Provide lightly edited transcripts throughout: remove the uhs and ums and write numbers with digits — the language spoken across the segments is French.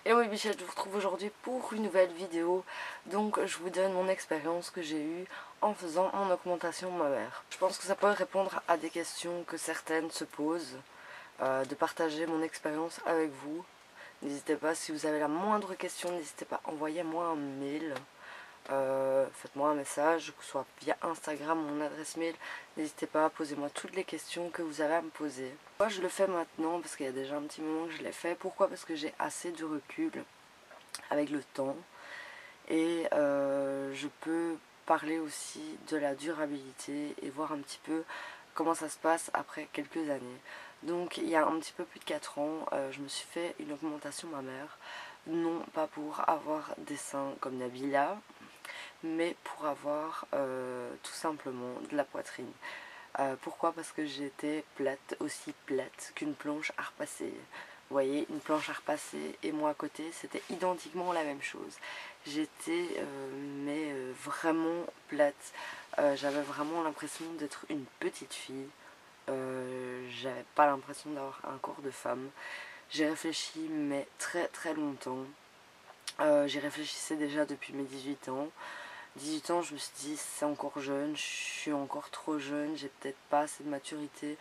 Hello mes bichettes, je vous retrouve aujourd'hui pour une nouvelle vidéo. Donc je vous donne mon expérience que j'ai eue en faisant mon augmentation mammaire. Je pense que ça peut répondre à des questions que certaines se posent, de partager mon expérience avec vous. N'hésitez pas, si vous avez la moindre question, n'hésitez pas, envoyez-moi un mail. Faites-moi un message, que ce soit via Instagram, mon adresse mail. N'hésitez pas, posez-moi toutes les questions que vous avez à me poser. Moi je le fais maintenant parce qu'il y a déjà un petit moment que je l'ai fait. Pourquoi? Parce que j'ai assez de recul avec le temps et je peux parler aussi de la durabilité et voir un petit peu comment ça se passe après quelques années. Donc il y a un petit peu plus de 4 ans, je me suis fait une augmentation mammaire, non pas pour avoir des seins comme Nabila, mais pour avoir tout simplement de la poitrine. Pourquoi? Parce que j'étais plate, aussi plate qu'une planche à repasser. Vous voyez, une planche à repasser et moi à côté, c'était identiquement la même chose. J'étais vraiment plate. J'avais vraiment l'impression d'être une petite fille. J'avais pas l'impression d'avoir un corps de femme. J'ai réfléchi mais très très longtemps. J'y réfléchissais déjà depuis mes 18 ans. 18 ans, je me suis dit, c'est encore jeune, je suis encore trop jeune, j'ai peut-être pas assez de maturité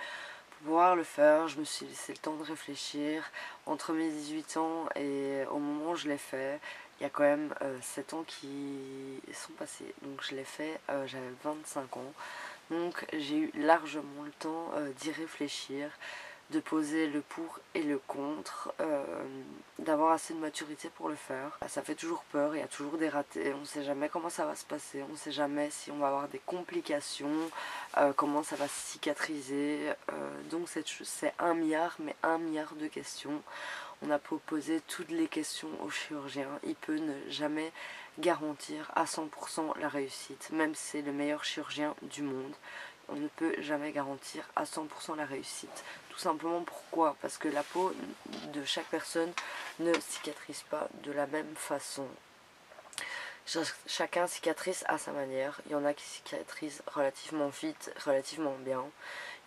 pour pouvoir le faire. Je me suis laissé le temps de réfléchir. Entre mes 18 ans et au moment où je l'ai fait, il y a quand même 7 ans qui sont passés. Donc je l'ai fait, j'avais 25 ans. Donc j'ai eu largement le temps d'y réfléchir, de poser le pour et le contre, d'avoir assez de maturité pour le faire. Ça fait toujours peur, il y a toujours des ratés, on ne sait jamais comment ça va se passer, on ne sait jamais si on va avoir des complications, comment ça va cicatriser. Donc c'est un milliard, mais un milliard de questions. On a posé toutes les questions au chirurgien, il peut ne jamais garantir à 100% la réussite, même si c'est le meilleur chirurgien du monde. On ne peut jamais garantir à 100% la réussite. Tout simplement pourquoi? Parce que la peau de chaque personne ne cicatrise pas de la même façon. Chacun cicatrise à sa manière. Il y en a qui cicatrisent relativement vite, relativement bien.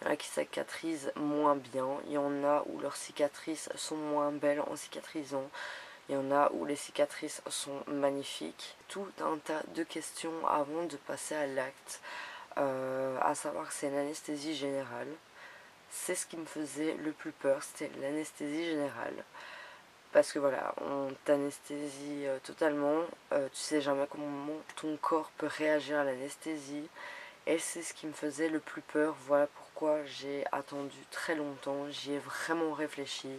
Il y en a qui cicatrisent moins bien. Il y en a où leurs cicatrices sont moins belles en cicatrisant. Il y en a où les cicatrices sont magnifiques. Tout un tas de questions avant de passer à l'acte. À savoir que c'est l'anesthésie générale. C'est ce qui me faisait le plus peur, c'était l'anesthésie générale. Parce que voilà, on t'anesthésie totalement, tu sais jamais comment ton corps peut réagir à l'anesthésie. Et c'est ce qui me faisait le plus peur, voilà pourquoi j'ai attendu très longtemps, j'y ai vraiment réfléchi.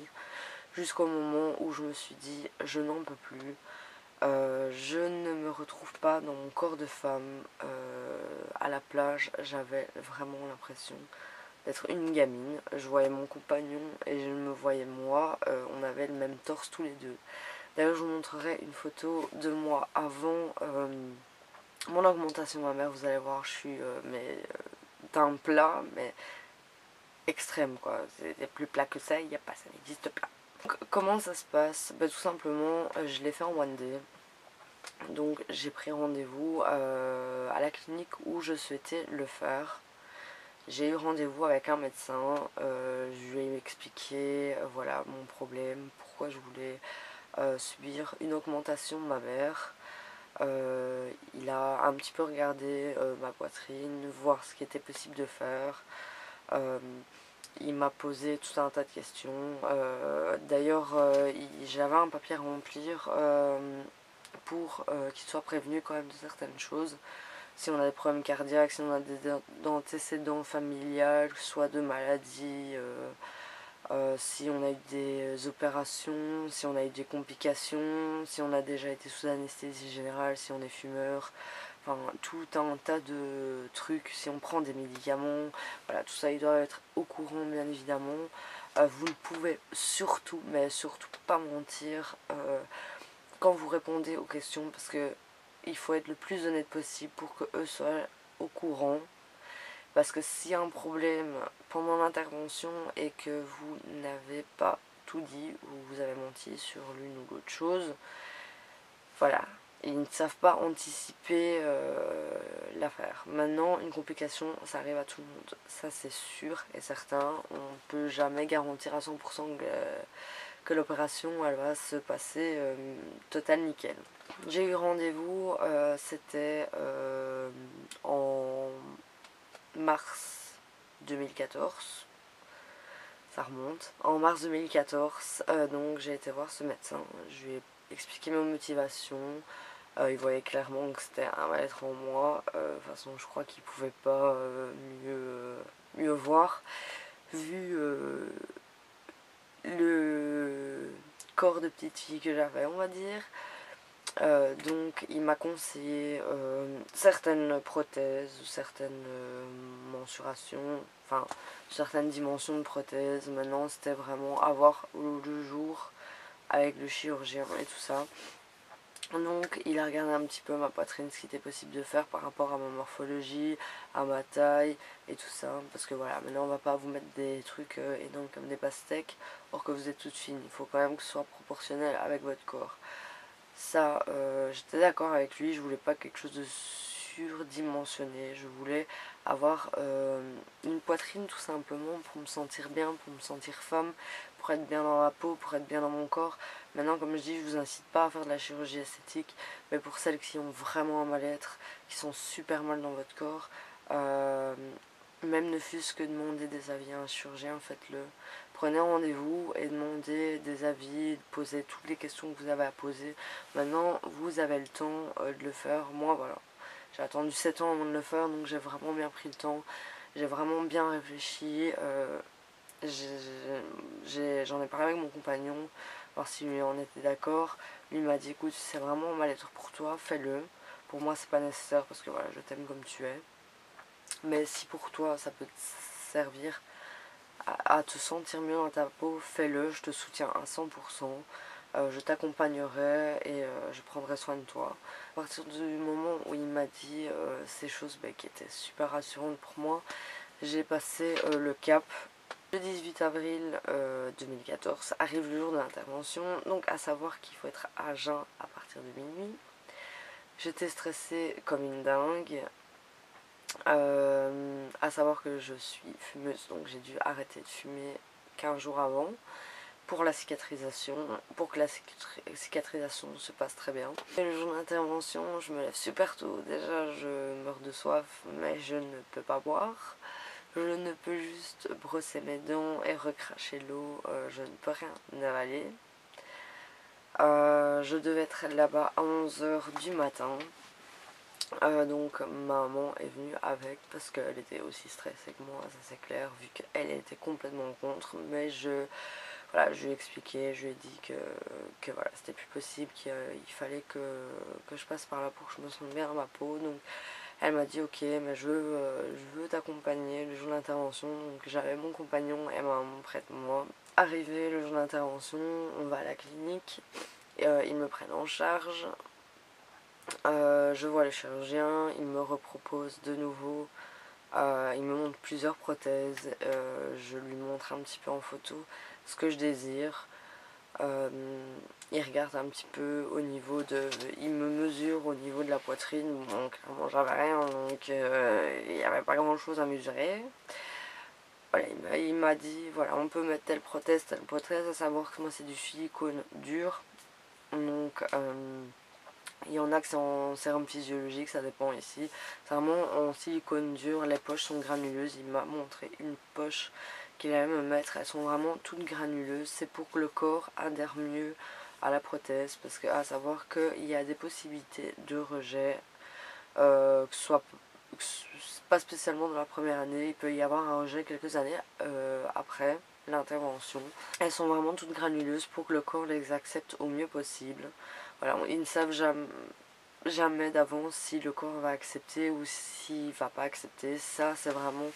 Jusqu'au moment où je me suis dit, je n'en peux plus. Je ne me retrouve pas dans mon corps de femme. À la plage, j'avais vraiment l'impression d'être une gamine. Je voyais mon compagnon et je me voyais moi. On avait le même torse tous les deux. D'ailleurs, je vous montrerai une photo de moi avant mon augmentation mammaire. Vous allez voir, je suis d'un plat, mais extrême quoi. C'est plus plat que ça, il n'y a pas, ça n'existe pas. Donc, comment ça se passe? Tout simplement, je l'ai fait en one day. Donc j'ai pris rendez-vous à la clinique où je souhaitais le faire. J'ai eu rendez-vous avec un médecin, je lui ai expliqué voilà mon problème, pourquoi je voulais subir une augmentation mammaire. Il a un petit peu regardé ma poitrine, voir ce qui était possible de faire. Il m'a posé tout un tas de questions. D'ailleurs, j'avais un papier à remplir pour qu'il soit prévenu quand même de certaines choses. Si on a des problèmes cardiaques, si on a des antécédents familiales, soit de maladies, si on a eu des opérations, si on a eu des complications, si on a déjà été sous anesthésie générale, si on est fumeur, enfin tout un tas de trucs, si on prend des médicaments, voilà, tout ça il doit être au courant bien évidemment. Vous ne pouvez surtout, mais surtout pas mentir quand vous répondez aux questions parce que il faut être le plus honnête possible pour que eux soient au courant. Parce que s'il y a un problème pendant l'intervention et que vous n'avez pas tout dit ou vous avez menti sur l'une ou l'autre chose, voilà, ils ne savent pas anticiper l'affaire. Maintenant, une complication, ça arrive à tout le monde. Ça, c'est sûr et certain. On ne peut jamais garantir à 100% que que l'opération elle va se passer total nickel. J'ai eu rendez-vous, c'était en mars 2014. Ça remonte. En mars 2014, donc j'ai été voir ce médecin. Je lui ai expliqué ma motivation. Il voyait clairement que c'était un mal-être en moi. De toute façon, je crois qu'il pouvait pas mieux voir. Vu le corps de petite fille que j'avais, on va dire. Donc il m'a conseillé certaines prothèses ou certaines mensurations, enfin certaines dimensions de prothèses. Maintenant c'était vraiment à voir le jour avec le chirurgien et tout ça. Donc il a regardé un petit peu ma poitrine, ce qui était possible de faire par rapport à ma morphologie, à ma taille et tout ça. Parce que voilà, maintenant on va pas vous mettre des trucs énormes comme des pastèques, or que vous êtes toute fine. Il faut quand même que ce soit proportionnel avec votre corps. Ça, j'étais d'accord avec lui, je voulais pas quelque chose de surdimensionné, je voulais avoir une poitrine tout simplement pour me sentir bien, pour me sentir femme, pour être bien dans ma peau, pour être bien dans mon corps. Maintenant, comme je dis, je vous incite pas à faire de la chirurgie esthétique, mais pour celles qui ont vraiment un mal-être, qui sont super mal dans votre corps, même ne fût-ce que demander des avis à un chirurgien, faites-le. Prenez rendez-vous et demandez des avis, posez toutes les questions que vous avez à poser. Maintenant, vous avez le temps de le faire. Moi, voilà. J'ai attendu 7 ans avant de le faire, donc j'ai vraiment bien pris le temps. J'ai vraiment bien réfléchi. J'en ai parlé avec mon compagnon, voir si lui en était d'accord. Lui m'a dit, écoute, c'est vraiment un mal-être pour toi, fais-le. Pour moi, c'est pas nécessaire parce que voilà, je t'aime comme tu es. Mais si pour toi, ça peut te servir à te sentir mieux dans ta peau, fais-le, je te soutiens à 100%. Je t'accompagnerai et je prendrai soin de toi. À partir du moment où il m'a dit ces choses qui étaient super rassurantes pour moi, j'ai passé le cap. Le 18 avril 2014 arrive le jour de l'intervention, donc à savoir qu'il faut être à jeun à partir de minuit. J'étais stressée comme une dingue. À savoir que je suis fumeuse, donc j'ai dû arrêter de fumer 15 jours avant pour la cicatrisation, pour que la cicatrisation se passe très bien. Et le jour d'intervention, je me lève super tôt. Déjà, je meurs de soif, mais je ne peux pas boire. Je ne peux juste brosser mes dents et recracher l'eau. Je ne peux rien avaler. Je devais être là-bas à 11 h du matin. Donc maman est venue avec parce qu'elle était aussi stressée que moi, ça c'est clair, vu qu'elle était complètement contre. Mais voilà, je lui ai expliqué, je lui ai dit que voilà, c'était plus possible, qu'il fallait que je passe par là pour que je me sente bien à ma peau. Donc elle m'a dit ok, mais je veux t'accompagner le jour de l'intervention. Donc j'avais mon compagnon et ma maman près de moi. Arrivé le jour de l'intervention, on va à la clinique, ils me prennent en charge. Je vois le chirurgien, il me repropose de nouveau, il me montre plusieurs prothèses, je lui montre un petit peu en photo ce que je désire. Il regarde un petit peu au niveau de... Il me mesure au niveau de la poitrine, bon clairement j'avais rien, donc il n'y avait pas grand chose à mesurer. Voilà, il m'a dit, voilà, on peut mettre telle prothèse, à savoir que moi c'est du silicone dur, donc... il y en a que c'est en sérum physiologique, ça dépend ici. C'est vraiment en silicone dur, les poches sont granuleuses. Il m'a montré une poche qu'il allait me mettre, elles sont vraiment toutes granuleuses. C'est pour que le corps adhère mieux à la prothèse, parce que à savoir qu'il y a des possibilités de rejet, que ce soit pas spécialement dans la première année, il peut y avoir un rejet quelques années après l'intervention. Elles sont vraiment toutes granuleuses pour que le corps les accepte au mieux possible. Voilà, ils ne savent jamais d'avance si le corps va accepter ou s'il va pas accepter. Ça, c'est vraiment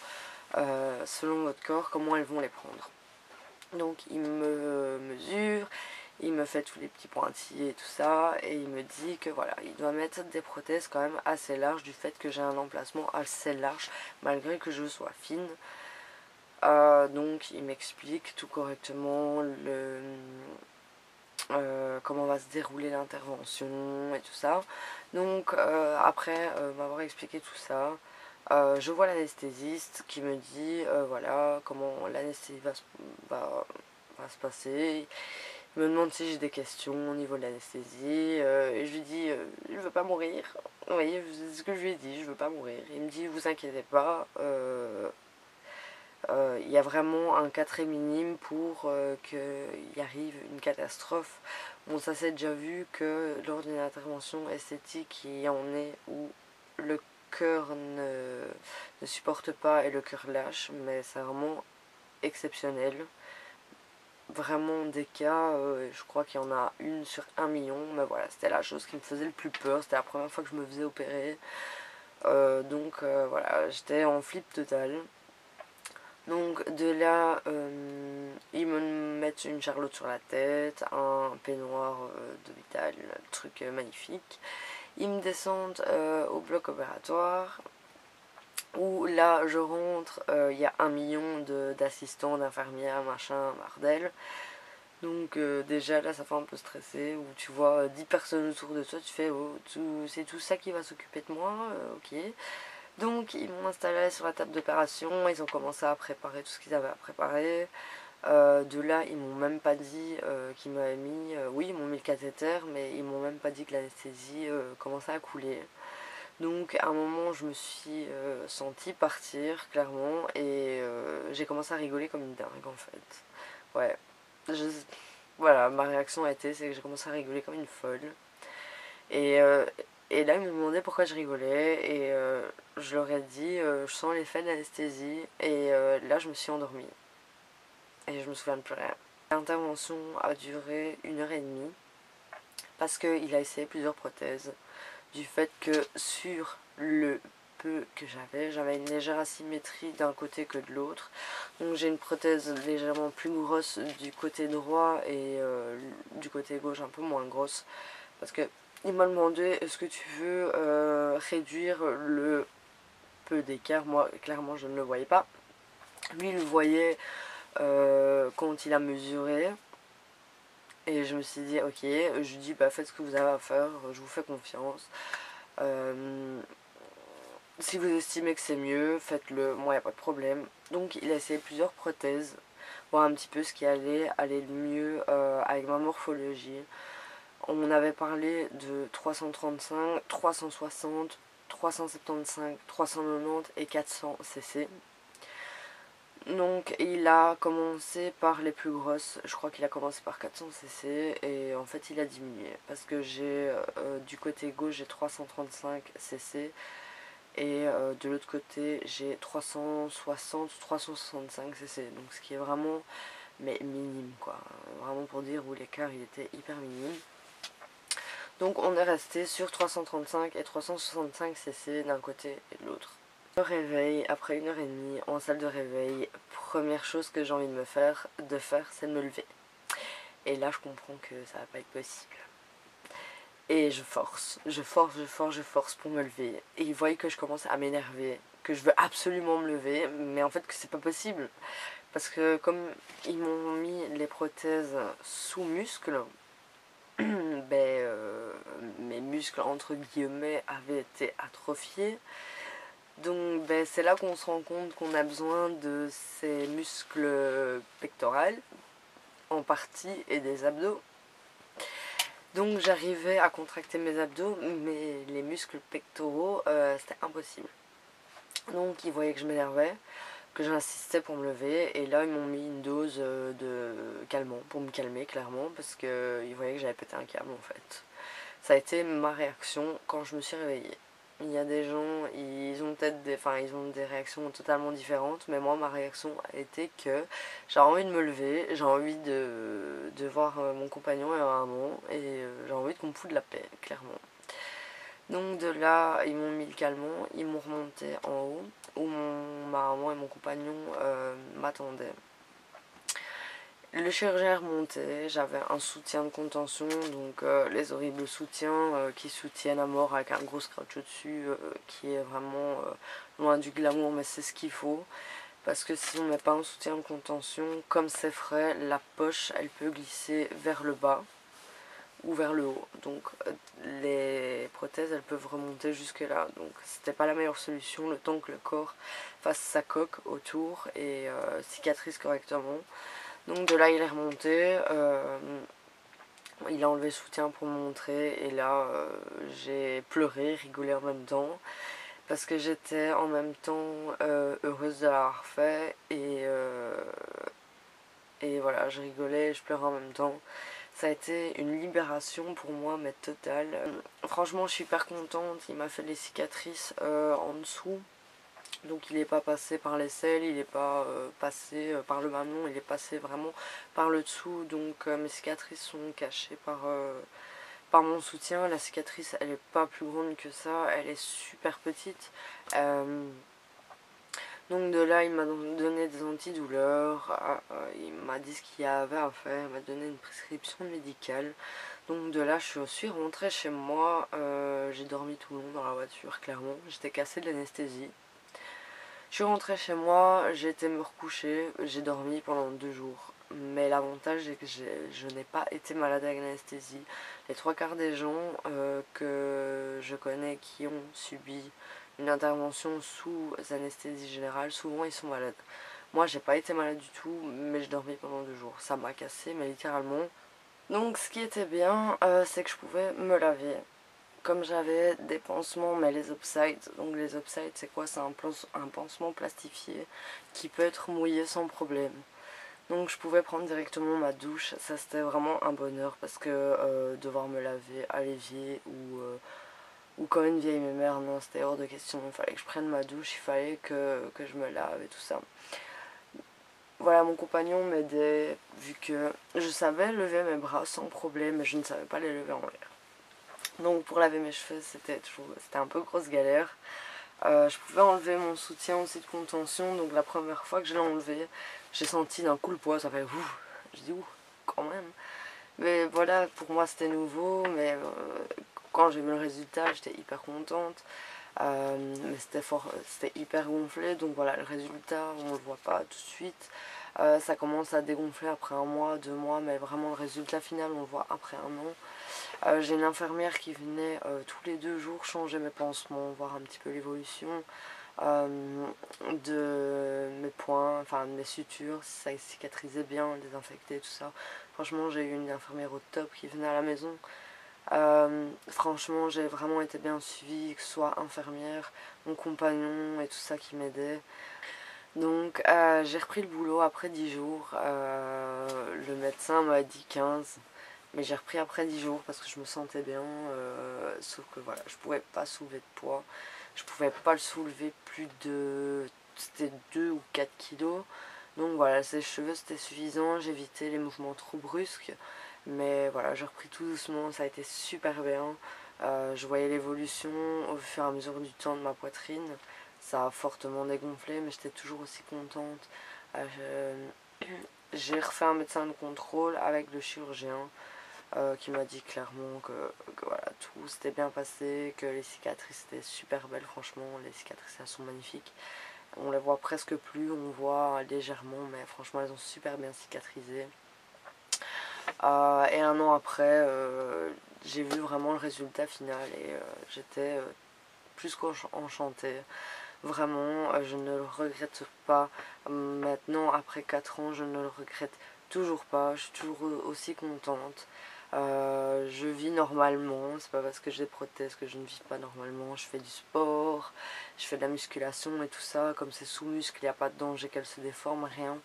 selon votre corps, comment elles vont les prendre. Donc, il me mesure, il me fait tous les petits pointillés et tout ça, et il me dit que voilà, il doit mettre des prothèses quand même assez larges du fait que j'ai un emplacement assez large, malgré que je sois fine. Donc, il m'explique tout correctement comment va se dérouler l'intervention et tout ça. Donc après m'avoir expliqué tout ça, je vois l'anesthésiste qui me dit voilà comment l'anesthésie va se passer. Il me demande si j'ai des questions au niveau de l'anesthésie. Et je lui dis je veux pas mourir. Vous voyez, c'est ce que je lui ai dit, je veux pas mourir. Il me dit vous inquiétez pas, il y a vraiment un cas très minime pour qu'il arrive une catastrophe. Bon, ça s'est déjà vu que lors d'une intervention esthétique, il y en est où le cœur ne supporte pas et le cœur lâche, mais c'est vraiment exceptionnel. Vraiment des cas, je crois qu'il y en a une sur 1 million, mais voilà, c'était la chose qui me faisait le plus peur, c'était la première fois que je me faisais opérer. Donc voilà, j'étais en flip total. Donc de là, ils me mettent une charlotte sur la tête, un peignoir d'hôpital, un truc magnifique. Ils me descendent au bloc opératoire, où là je rentre, il y a 1 million d'assistants, d'infirmières, machin, bordel. Donc déjà là ça fait un peu stressé, où tu vois 10 personnes autour de toi, tu fais oh, c'est tout ça qui va s'occuper de moi, ok. Donc ils m'ont installé sur la table d'opération, ils ont commencé à préparer tout ce qu'ils avaient à préparer. De là ils m'ont même pas dit qu'ils m'avaient mis, oui ils m'ont mis le cathéter, mais ils m'ont même pas dit que l'anesthésie commençait à couler. Donc à un moment je me suis sentie partir clairement, et j'ai commencé à rigoler comme une dingue en fait. Ouais, voilà, ma réaction a été, c'est que j'ai commencé à rigoler comme une folle. Et, euh, et là, ils m'ont demandé pourquoi je rigolais. Et je leur ai dit, je sens l'effet de l'anesthésie. Et là, je me suis endormie. Et je me souviens de plus rien. L'intervention a duré 1 heure et demie. Parce qu'il a essayé plusieurs prothèses. Du fait que sur le peu que j'avais une légère asymétrie d'un côté que de l'autre. Donc j'ai une prothèse légèrement plus grosse du côté droit, et du côté gauche un peu moins grosse. Parce que il m'a demandé est-ce que tu veux réduire le peu d'écart. Moi clairement je ne le voyais pas. Lui il le voyait quand il a mesuré. Et je me suis dit ok, je lui dis bah faites ce que vous avez à faire, je vous fais confiance. Si vous estimez que c'est mieux, faites-le, moi y a pas de problème. Donc il a essayé plusieurs prothèses, voir un petit peu ce qui allait aller le mieux avec ma morphologie. On avait parlé de 335, 360, 375, 390 et 400 cc. Donc il a commencé par les plus grosses, je crois qu'il a commencé par 400 cc, et en fait il a diminué. Parce que j'ai du côté gauche j'ai 335 cc, et de l'autre côté j'ai 360, 365 cc. Donc ce qui est vraiment mais minime quoi. Vraiment pour dire où l'écart il était hyper minime. Donc on est resté sur 335 et 365 cc d'un côté et de l'autre. Le réveil, après 1 heure et demie en salle de réveil, première chose que j'ai envie de faire, c'est de me lever. Et là je comprends que ça va pas être possible. Et je force pour me lever. Et ils voient que je commence à m'énerver, que je veux absolument me lever, mais en fait que c'est pas possible. Parce que comme ils m'ont mis les prothèses sous muscles, mes muscles entre guillemets avaient été atrophiés. Donc c'est là qu'on se rend compte qu'on a besoin de ces muscles pectoraux en partie et des abdos. Donc j'arrivais à contracter mes abdos, mais les muscles pectoraux c'était impossible. Donc ils voyaient que je m'énervais, que j'insistais pour me lever, et là ils m'ont mis une dose de calmant pour me calmer clairement, parce qu'ils voyaient que j'avais pété un câble en fait. Ça a été ma réaction quand je me suis réveillée. Il y a des gens, ils ont peut-être ils ont des réactions totalement différentes, mais moi ma réaction a été que j'ai envie de me lever, j'ai envie de voir mon compagnon et ma maman, et j'ai envie qu'on me foute de la paix, clairement. Donc de là, ils m'ont mis le calmant, ils m'ont remonté en haut, où ma maman et mon compagnon m'attendaient. Le chirurgien remontait, j'avais un soutien de contention, donc les horribles soutiens qui soutiennent à mort avec un gros scratch au-dessus, qui est vraiment loin du glamour, mais c'est ce qu'il faut. Parce que si on ne met pas un soutien de contention, comme c'est frais, la poche elle peut glisser vers le bas ou vers le haut. Donc les prothèses elles peuvent remonter jusque là. Donc c'était pas la meilleure solution le temps que le corps fasse sa coque autour et cicatrise correctement. Donc de là il est remonté, Il a enlevé le soutien pour me montrer et là j'ai pleuré, rigolé en même temps parce que j'étais en même temps heureuse de l'avoir fait et voilà, je rigolais et je pleurais en même temps. Ça a été une libération pour moi, mais totale. Franchement, je suis hyper contente. Il m'a fait les cicatrices en dessous. Donc il n'est pas passé par l'aisselle, il n'est pas passé par le mamelon, il est passé vraiment par le dessous. Donc mes cicatrices sont cachées par mon soutien. La cicatrice, elle n'est pas plus grande que ça, elle est super petite. Donc de là, il m'a donné des antidouleurs, il m'a dit ce qu'il y avait à faire, il m'a donné une prescription médicale. Donc de là, je suis rentrée chez moi, j'ai dormi tout le long dans la voiture, clairement. J'étais cassée de l'anesthésie. Je suis rentrée chez moi, j'ai été me recoucher, j'ai dormi pendant 2 jours. Mais l'avantage c'est que je n'ai pas été malade avec l'anesthésie. Les 3 quarts des gens que je connais qui ont subi une intervention sous anesthésie générale, souvent ils sont malades. Moi j'ai pas été malade du tout, mais je dormis pendant 2 jours. Ça m'a cassé, mais littéralement. Donc ce qui était bien, c'est que je pouvais me laver. Comme j'avais des pansements, mais les upsides, donc les upsides c'est quoi? C'est un pansement plastifié qui peut être mouillé sans problème. Donc je pouvais prendre directement ma douche, ça c'était vraiment un bonheur parce que devoir me laver à l'évier ou comme une vieille mémère, non c'était hors de question, il fallait que je prenne ma douche, il fallait que je me lave et tout ça. Voilà, mon compagnon m'aidait vu que je savais lever mes bras sans problème mais je ne savais pas les lever en l'air. Donc pour laver mes cheveux c'était un peu grosse galère. Je pouvais enlever mon soutien aussi de contention, donc la première fois que je l'ai enlevé, j'ai senti d'un coup le poids, ça fait ouh, je dis ouh, quand même. Mais voilà, pour moi c'était nouveau, mais quand j'ai vu le résultat, j'étais hyper contente. Mais c'était hyper gonflé, donc voilà, le résultat, on le voit pas tout de suite. Ça commence à dégonfler après 1 mois, 2 mois, mais vraiment le résultat final, on le voit après 1 an. J'ai une infirmière qui venait tous les 2 jours changer mes pansements, voir un petit peu l'évolution de mes points, enfin de mes sutures, si ça cicatrisait bien, désinfecter, tout ça. Franchement, j'ai eu une infirmière au top qui venait à la maison. Franchement, j'ai vraiment été bien suivie, que ce soit infirmière, mon compagnon et tout ça qui m'aidait. Donc j'ai repris le boulot après 10 jours. Le médecin m'a dit 15. Mais j'ai repris après 10 jours parce que je me sentais bien. Sauf que voilà, je pouvais pas soulever de poids. Je pouvais pas le soulever plus de... C'était 2 ou 4 kilos. Donc voilà, ces cheveux c'était suffisant. J'évitais les mouvements trop brusques. Mais voilà, j'ai repris tout doucement. Ça a été super bien. Je voyais l'évolution au fur et à mesure du temps de ma poitrine. Ça a fortement dégonflé, mais j'étais toujours aussi contente. J'ai refait un médecin de contrôle avec le chirurgien qui m'a dit clairement que voilà, tout s'était bien passé, que les cicatrices étaient super belles, franchement, les cicatrices elles sont magnifiques. On les voit presque plus, on voit légèrement, mais franchement elles ont super bien cicatrisé. Et 1 an après, j'ai vu vraiment le résultat final et j'étais plus qu'enchantée. Vraiment, je ne le regrette pas. Maintenant, après 4 ans, je ne le regrette toujours pas. Je suis toujours aussi contente. Je vis normalement. C'est pas parce que j'ai des prothèses que je ne vis pas normalement. Je fais du sport, je fais de la musculation et tout ça. Comme c'est sous muscle, il n'y a pas de danger qu'elle se déforme, rien.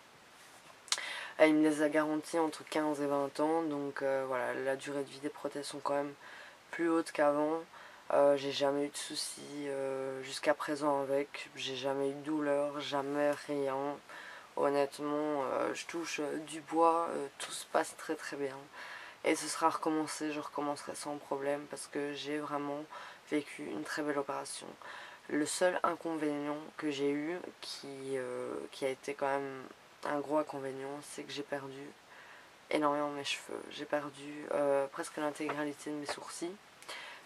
Il me les a garantis entre 15 et 20 ans. Donc voilà, la durée de vie des prothèses sont quand même plus haute qu'avant. J'ai jamais eu de soucis jusqu'à présent avec. J'ai jamais eu de douleur, jamais rien. Honnêtement, je touche du bois, tout se passe très très bien. Et ce sera recommencé, je recommencerai sans problème parce que j'ai vraiment vécu une très belle opération. Le seul inconvénient que j'ai eu, qui a été quand même un gros inconvénient, c'est que j'ai perdu énormément mes cheveux. J'ai perdu presque l'intégralité de mes sourcils.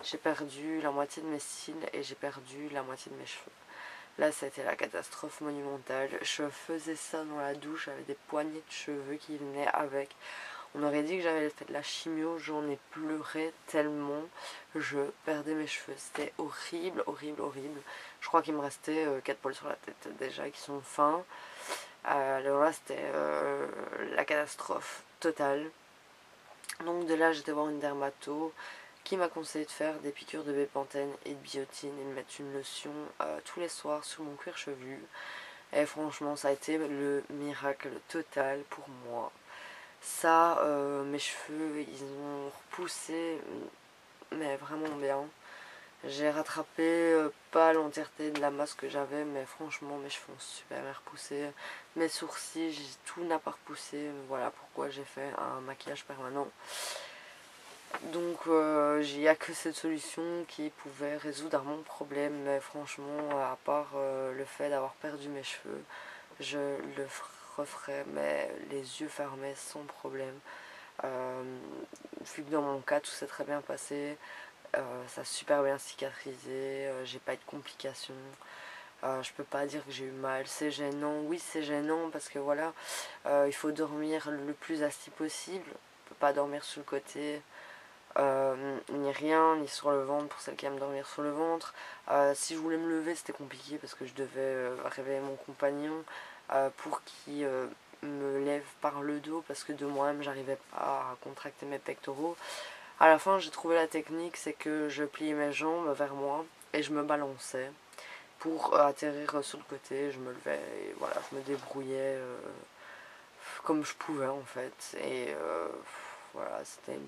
J'ai perdu la moitié de mes cils et j'ai perdu la moitié de mes cheveux. Là, c'était la catastrophe monumentale. Je faisais ça dans la douche, j'avais des poignées de cheveux qui venaient avec. On aurait dit que j'avais fait de la chimio, j'en ai pleuré tellement je perdais mes cheveux. C'était horrible, horrible, horrible. Je crois qu'il me restait 4 poils sur la tête déjà qui sont fins. Alors là, c'était la catastrophe totale. Donc de là j'étais voir une dermato qui m'a conseillé de faire des piqûres de bépantène et de biotine et de mettre une lotion tous les soirs sur mon cuir chevelu. Et franchement ça a été le miracle total pour moi. Ça, mes cheveux ils ont repoussé mais vraiment bien. J'ai rattrapé pas l'entièreté de la masse que j'avais, mais franchement mes cheveux ont super bien repoussé. Mes sourcils, tout n'a pas repoussé. Voilà pourquoi j'ai fait un maquillage permanent. Donc il n'y a que cette solution qui pouvait résoudre mon problème. Mais franchement, à part le fait d'avoir perdu mes cheveux, je le referais mais les yeux fermés sans problème. Vu que dans mon cas tout s'est très bien passé, ça a super bien cicatrisé, j'ai pas eu de complications. Je peux pas dire que j'ai eu mal, c'est gênant, oui c'est gênant parce que voilà, il faut dormir le plus assis possible, on peut pas dormir sur le côté, ni rien, ni sur le ventre pour celles qui aiment dormir sur le ventre. Si je voulais me lever c'était compliqué parce que je devais réveiller mon compagnon pour qu'il me lève par le dos parce que de moi-même j'arrivais pas à contracter mes pectoraux. À la fin j'ai trouvé la technique, c'est que je pliais mes jambes vers moi et je me balançais pour atterrir sur le côté, je me levais et voilà, je me débrouillais comme je pouvais en fait. Et voilà, c'était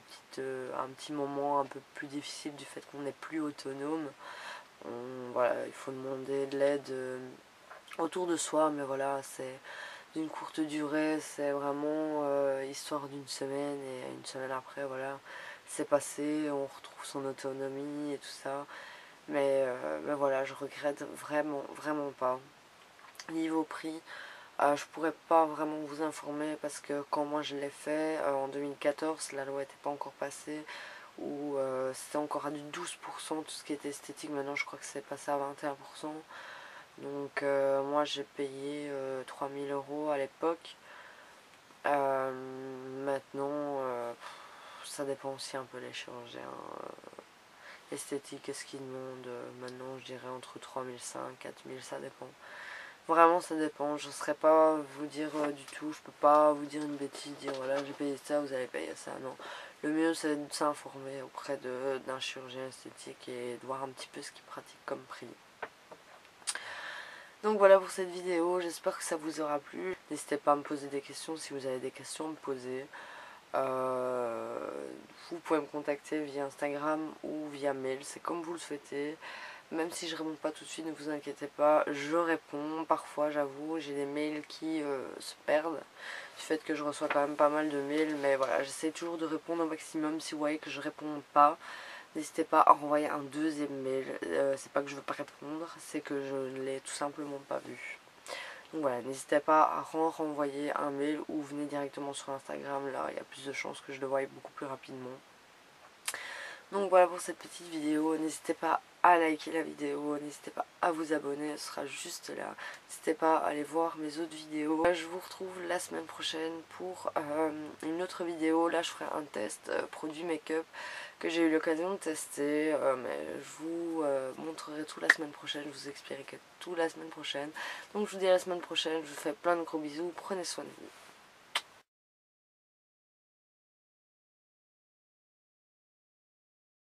un petit moment un peu plus difficile du fait qu'on n'est plus autonome. Voilà, il faut demander de l'aide autour de soi, mais voilà, c'est d'une courte durée, c'est vraiment histoire d'une semaine et une semaine après, voilà, c'est passé, on retrouve son autonomie et tout ça. Mais voilà, je regrette vraiment, vraiment pas. Niveau prix, je pourrais pas vraiment vous informer parce que quand moi je l'ai fait en 2014, la loi n'était pas encore passée, où c'était encore à du 12% tout ce qui était esthétique. Maintenant je crois que c'est passé à 21%. Donc moi j'ai payé 3000 € à l'époque. Maintenant ça dépend aussi un peu les chirurgiens esthétiques et ce qu'ils demandent. Maintenant je dirais entre 3005 4000, ça dépend. Vraiment ça dépend, je ne saurais pas vous dire du tout, je peux pas vous dire une bêtise, dire voilà j'ai payé ça, vous allez payer ça, non. Le mieux c'est de s'informer auprès d'un chirurgien esthétique et de voir un petit peu ce qu'il pratique comme prix. Donc voilà pour cette vidéo, j'espère que ça vous aura plu. N'hésitez pas à me poser des questions, si vous avez des questions à me poser. Vous pouvez me contacter via Instagram ou via mail, c'est comme vous le souhaitez. Même si je réponds pas tout de suite, ne vous inquiétez pas, je réponds. Parfois, j'avoue, j'ai des mails qui se perdent du fait que je reçois quand même pas mal de mails. Mais voilà, j'essaie toujours de répondre au maximum. Si vous voyez que je réponds pas, n'hésitez pas à renvoyer un deuxième mail. C'est pas que je veux pas répondre, c'est que je ne l'ai tout simplement pas vu. Donc voilà, n'hésitez pas à renvoyer un mail ou venez directement sur Instagram. Là, il y a plus de chances que je le voie beaucoup plus rapidement. Donc voilà pour cette petite vidéo, n'hésitez pas à liker la vidéo, n'hésitez pas à vous abonner, ce sera juste là. N'hésitez pas à aller voir mes autres vidéos. Je vous retrouve la semaine prochaine pour une autre vidéo. Là je ferai un test produit make-up que j'ai eu l'occasion de tester. Mais je vous montrerai tout la semaine prochaine, je vous expliquerai tout la semaine prochaine. Donc je vous dis à la semaine prochaine, je vous fais plein de gros bisous, prenez soin de vous.